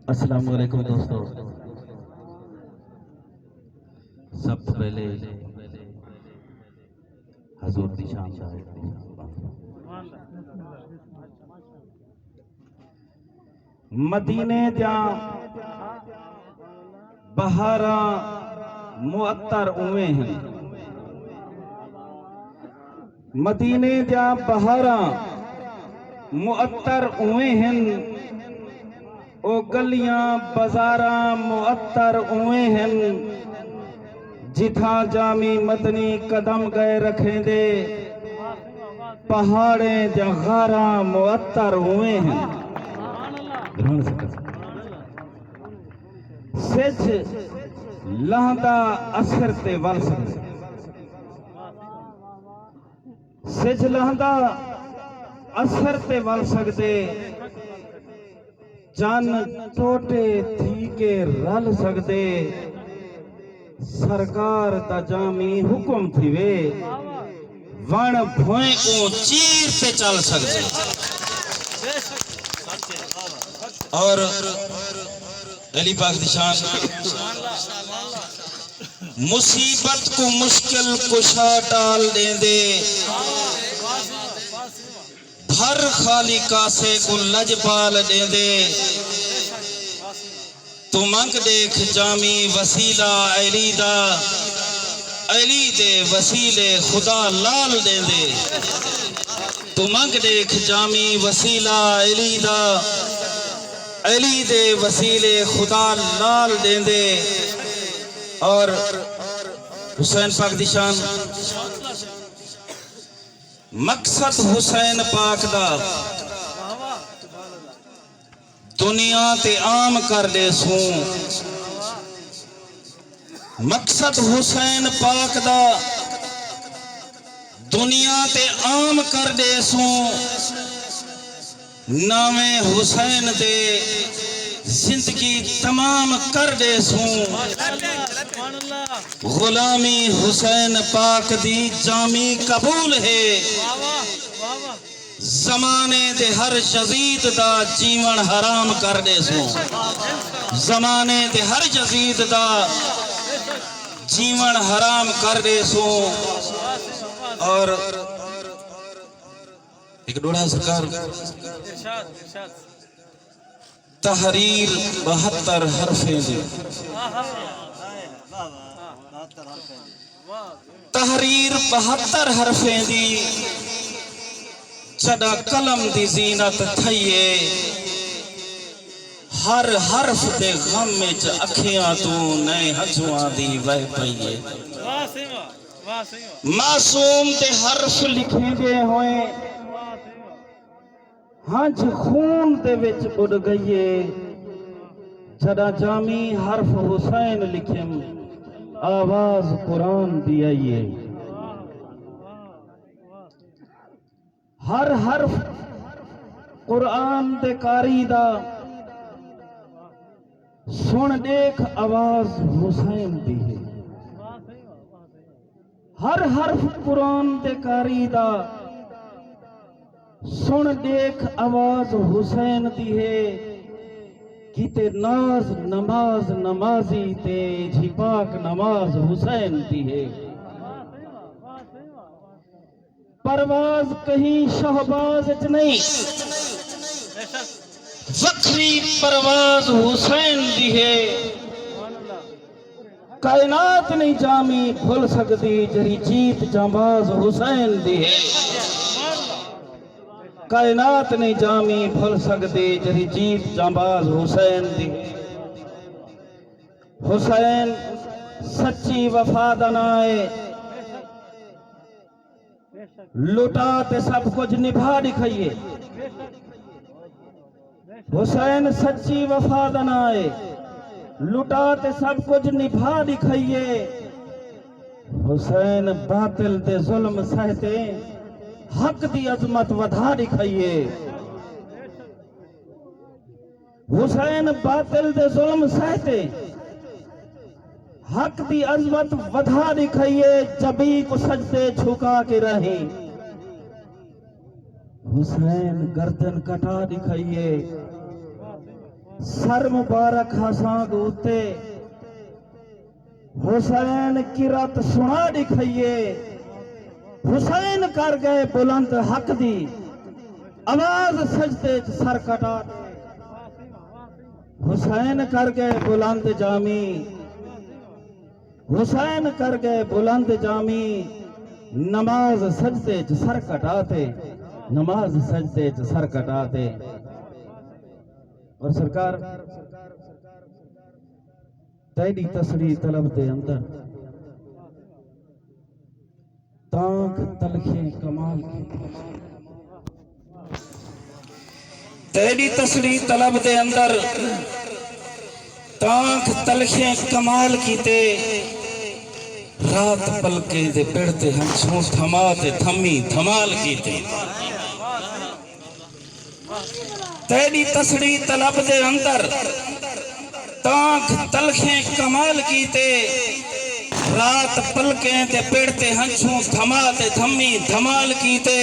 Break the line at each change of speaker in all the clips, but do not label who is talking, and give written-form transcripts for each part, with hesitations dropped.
अस्सलाम वालेकुम दोस्तों। सब तो पहले हजूर दी शान मदीने जा बहारा मुअत्तर उवे हैं। मदीने जा बहारा मुअत्तर उवे हैं। ओ गलियां बाजारा मुअत्तर उवे हैं। जिथा जामी मदनी कदम गए रखेंदे पहाड़े जगारा मुअत्तर हुए हैं। सिज लहंदा असर ते वल सकदे। सिज लहंदा असर ते वल सकदे। जन टोटे थी के रल सकदे। सरकार दा जामी हुक्म थी वे वण भोए को चीर से चल सकते। और अली पाक दी शान मुसीबत को मुश्किल कुशा टाल देंदे। भर खाली कासे को लजपाल देंदे। तू मंग देख जामी वसीला अली दा अली दे वसीले खुदा लाल दे दे। तू मंग देख जामी वसीला अली दा अली दे वसीले खुदा लाल दे दे। और हुसैन पाक दी शान मकसद हुसैन पाक दा दुनिया ते आम कर दे सू। मकसद हुसैन पाक दा दुनिया ते आम कर दे सू। नामे हुसैन दे जिंदगी तमाम कर दे सू। गुलामी हुसैन पाक दी जामी कबूल है। जमाने दे हर यजीद दा जीवन हराम कर दे सू। जमाने दे हर यजीद दा जीवन हराम कर दे सू। और एक डोड़ा सरकार तहरीर 72 हरफे दे। तहरीर 72 हरफे दी चदा कलम दी जीनत थईए। हर हर्फ दे गम विच अखियां तू नए हंजुआं दी वह पईए। मासूम ते हर्फ लिखेंदे होए हंज खून दे विच उड़ गईए। जदा जामी हर्फ हुसैन लिखिम आवाज कुरान दी आईए। हर हर्फ कुरान दे कारी दा सुन देख आवाज हुसैन दी है। हर हर्फ कुरान दे कारी दा सुन देख आवाज हुसैन दी है। किते नाज नमाज नमाजी ते झिपाक नमाज हुसैन दी है। परवाज कहीं शहबाज च नहीं वखरी परवाज हुसैन दी है। कायनात नहीं जामी भूल सकती जरी जीत जांबाज हुसैन दी है। कायनात नहीं जामी भूल सकती जरी जीत जांबाज हुसैन दी। हुसैन सच्ची वफा दा नां है। लुटा ते सब कुछ निभा दिखाइए। हुसैन सच्ची वफा दा नां है। लुटा ते सब कुछ निभा दिखाइए। हुसैन बातिल ते जुल्म सहते हक दी अजमत वधा दिखाइए। हुसैन बातिल ते जुल्म सहते हक दी अजमत वधा दिखाइए। जबी को सजदे झुका के रहे हुसैन गर्दन कटा दिखाइए।
सर मुबारक हसान दूते हुसैन की रात सुना दिखाइए हुसैन कर गए बुलंद हक दी आवाज सजदे च सर कटा हुसैन कर गए बुलंद जामी हुसैन कर गए बुलंद जामी नमाज सजदे च सर कटाते नमाज सजदे च सर कटाते। और सरकार तेरी तसली तलब दे अंदर ताक तलखे कमाल की तेरी तसली तलब दे अंदर ताक तलखे कमाल कीते रात पलके दे पेड़ते हंसों थमाते थमी धमाल कीते। तेरी तसली तलब दे अंदर ताक तलखे कमाल कीते रात पलके दे पेड़ते हंसों थमाते थमी धमाल कीते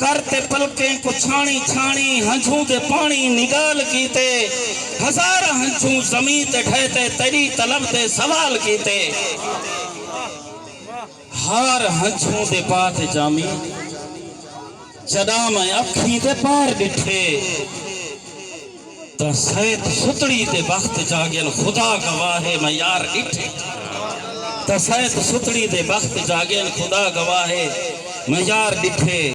करते पलके को छानी छानी हंसों दे पानी निगाल कीते हजार हंसों जमीन ते ठहते तेरी तलब दे सवाल कीते हार हंसों दे पात जामी जदा मैं अखी दे पार डिठे तो सैत सुतड़ी दे वक्त जागन खुदा गवाहे मैं यार डिठे तो सैत सुतड़ी दे वक्त जागन खुदा गवाहे मैं यार डिठे।